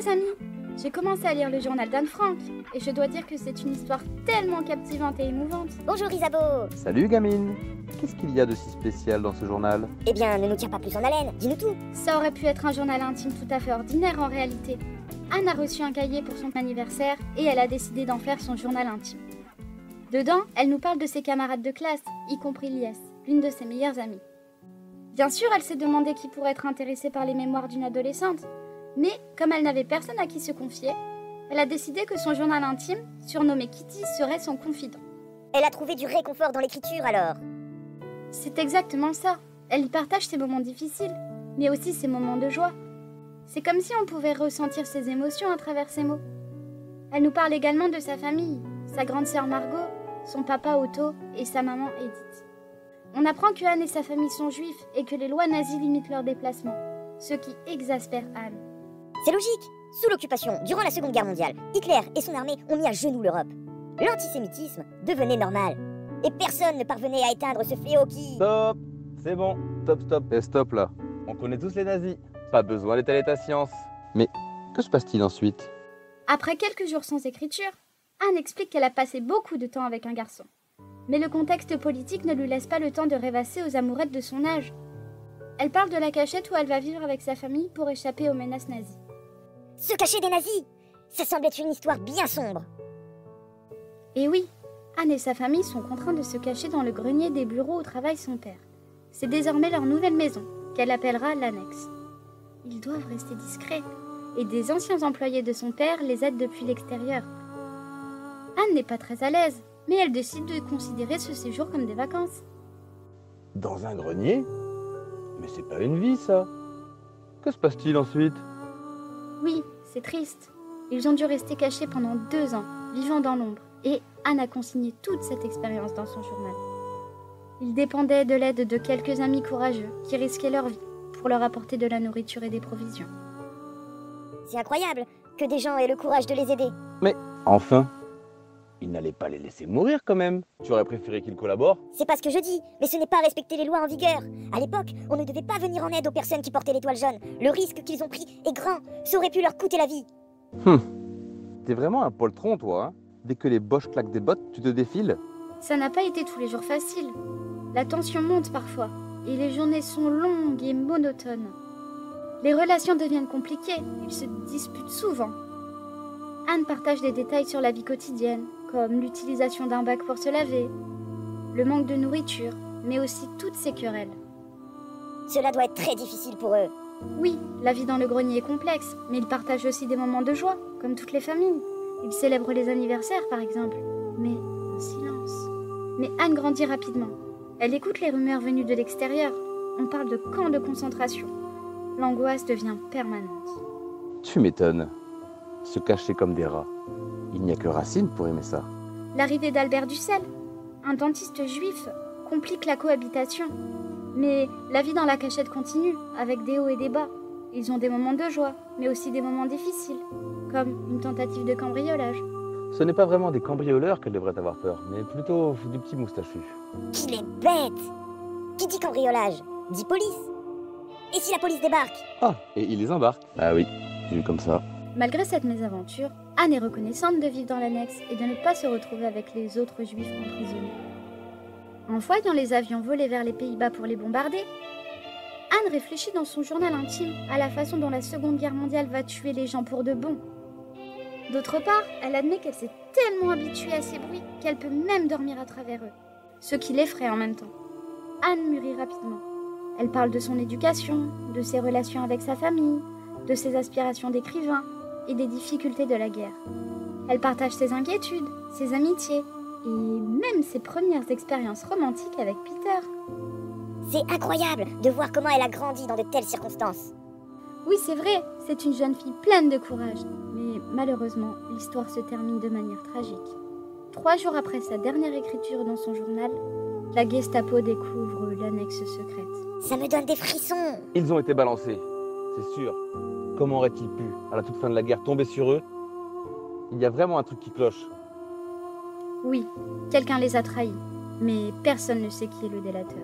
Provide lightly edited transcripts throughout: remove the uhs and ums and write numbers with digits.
les amis! J'ai commencé à lire le journal d'Anne Frank, et je dois dire que c'est une histoire tellement captivante et émouvante. Bonjour Isabeau. Salut gamine. Qu'est-ce qu'il y a de si spécial dans ce journal? Eh bien, ne nous tire pas plus en haleine, dis-nous tout. Ça aurait pu être un journal intime tout à fait ordinaire en réalité. Anne a reçu un cahier pour son anniversaire, et elle a décidé d'en faire son journal intime. Dedans, elle nous parle de ses camarades de classe, y compris Lies, l'une de ses meilleures amies. Bien sûr, elle s'est demandé qui pourrait être intéressé par les mémoires d'une adolescente, mais comme elle n'avait personne à qui se confier, elle a décidé que son journal intime, surnommé Kitty, serait son confident. Elle a trouvé du réconfort dans l'écriture alors. C'est exactement ça. Elle y partage ses moments difficiles, mais aussi ses moments de joie. C'est comme si on pouvait ressentir ses émotions à travers ses mots. Elle nous parle également de sa famille, sa grande sœur Margot, son papa Otto et sa maman Edith. On apprend que Anne et sa famille sont juifs et que les lois nazies limitent leurs déplacements, ce qui exaspère Anne. C'est logique. Sous l'occupation, durant la Seconde Guerre mondiale, Hitler et son armée ont mis à genoux l'Europe. L'antisémitisme devenait normal. Et personne ne parvenait à éteindre ce fléau qui... Stop. C'est bon. Stop. Et stop là. On connaît tous les nazis. Pas besoin d'étaler ta science. Mais que se passe-t-il ensuite? Après quelques jours sans écriture, Anne explique qu'elle a passé beaucoup de temps avec un garçon. Mais le contexte politique ne lui laisse pas le temps de rêvasser aux amourettes de son âge. Elle parle de la cachette où elle va vivre avec sa famille pour échapper aux menaces nazies. Se cacher des nazis, ça semble être une histoire bien sombre. Et oui, Anne et sa famille sont contraints de se cacher dans le grenier des bureaux où travaille son père. C'est désormais leur nouvelle maison, qu'elle appellera l'annexe. Ils doivent rester discrets, et des anciens employés de son père les aident depuis l'extérieur. Anne n'est pas très à l'aise, mais elle décide de considérer ce séjour comme des vacances. Dans un grenier? Mais c'est pas une vie ça. Que se passe-t-il ensuite? Oui, c'est triste. Ils ont dû rester cachés pendant 2 ans, vivant dans l'ombre, et Anne a consigné toute cette expérience dans son journal. Ils dépendaient de l'aide de quelques amis courageux qui risquaient leur vie pour leur apporter de la nourriture et des provisions. C'est incroyable que des gens aient le courage de les aider. Mais enfin, il n'allait pas les laisser mourir quand même. Tu aurais préféré qu'ils collaborent? C'est pas ce que je dis, mais ce n'est pas respecter les lois en vigueur. À l'époque, on ne devait pas venir en aide aux personnes qui portaient l'étoile jaune. Le risque qu'ils ont pris est grand, ça aurait pu leur coûter la vie. T'es vraiment un poltron toi, hein? Dès que les boches claquent des bottes, tu te défiles? Ça n'a pas été tous les jours facile. La tension monte parfois, et les journées sont longues et monotones. Les relations deviennent compliquées, ils se disputent souvent. Anne partage des détails sur la vie quotidienne, comme l'utilisation d'un bac pour se laver, le manque de nourriture, mais aussi toutes ces querelles. Cela doit être très difficile pour eux. Oui, la vie dans le grenier est complexe, mais ils partagent aussi des moments de joie, comme toutes les familles. Ils célèbrent les anniversaires, par exemple, mais en silence. Mais Anne grandit rapidement. Elle écoute les rumeurs venues de l'extérieur. On parle de camps de concentration. L'angoisse devient permanente. Tu m'étonnes. Se cacher comme des rats. Il n'y a que Racine pour aimer ça. L'arrivée d'Albert Dussel, un dentiste juif, complique la cohabitation. Mais la vie dans la cachette continue, avec des hauts et des bas. Ils ont des moments de joie, mais aussi des moments difficiles, comme une tentative de cambriolage. Ce n'est pas vraiment des cambrioleurs qu'elle devrait avoir peur, mais plutôt du petit moustachu. Qu'il est bête! Qui dit cambriolage dit police. Et si la police débarque? Ah, et il les embarque. Ah oui, vu comme ça. Malgré cette mésaventure, Anne est reconnaissante de vivre dans l'annexe et de ne pas se retrouver avec les autres juifs emprisonnés. En voyant les avions voler vers les Pays-Bas pour les bombarder, Anne réfléchit dans son journal intime à la façon dont la Seconde Guerre mondiale va tuer les gens pour de bon. D'autre part, elle admet qu'elle s'est tellement habituée à ces bruits qu'elle peut même dormir à travers eux, ce qui l'effraie en même temps. Anne mûrit rapidement. Elle parle de son éducation, de ses relations avec sa famille, de ses aspirations d'écrivain et des difficultés de la guerre. Elle partage ses inquiétudes, ses amitiés et même ses premières expériences romantiques avec Peter. C'est incroyable de voir comment elle a grandi dans de telles circonstances. Oui, c'est vrai, c'est une jeune fille pleine de courage. Mais malheureusement, l'histoire se termine de manière tragique. 3 jours après sa dernière écriture dans son journal, la Gestapo découvre l'annexe secrète. Ça me donne des frissons. Ils ont été balancés, c'est sûr. Comment aurait-il pu, à la toute fin de la guerre, tomber sur eux? Il y a vraiment un truc qui cloche. Oui, quelqu'un les a trahis, mais personne ne sait qui est le délateur.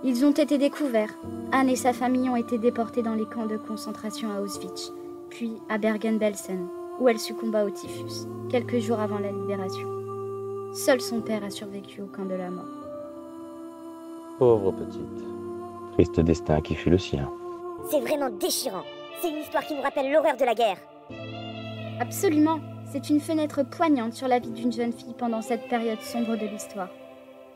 Ils ont été découverts. Anne et sa famille ont été déportées dans les camps de concentration à Auschwitz, puis à Bergen-Belsen, où elle succomba au typhus, quelques jours avant la libération. Seul son père a survécu au camp de la mort. Pauvre petite. Triste destin qui fut le sien. C'est vraiment déchirant. C'est une histoire qui nous rappelle l'horreur de la guerre. Absolument, c'est une fenêtre poignante sur la vie d'une jeune fille pendant cette période sombre de l'histoire.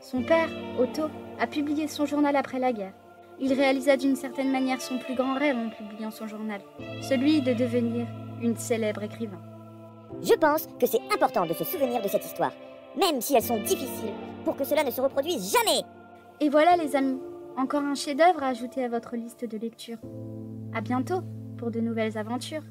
Son père, Otto, a publié son journal après la guerre. Il réalisa d'une certaine manière son plus grand rêve en publiant son journal, celui de devenir une célèbre écrivain. Je pense que c'est important de se souvenir de cette histoire, même si elles sont difficiles, pour que cela ne se reproduise jamais. Et voilà les amis, encore un chef-d'œuvre à ajouter à votre liste de lecture. À bientôt pour de nouvelles aventures.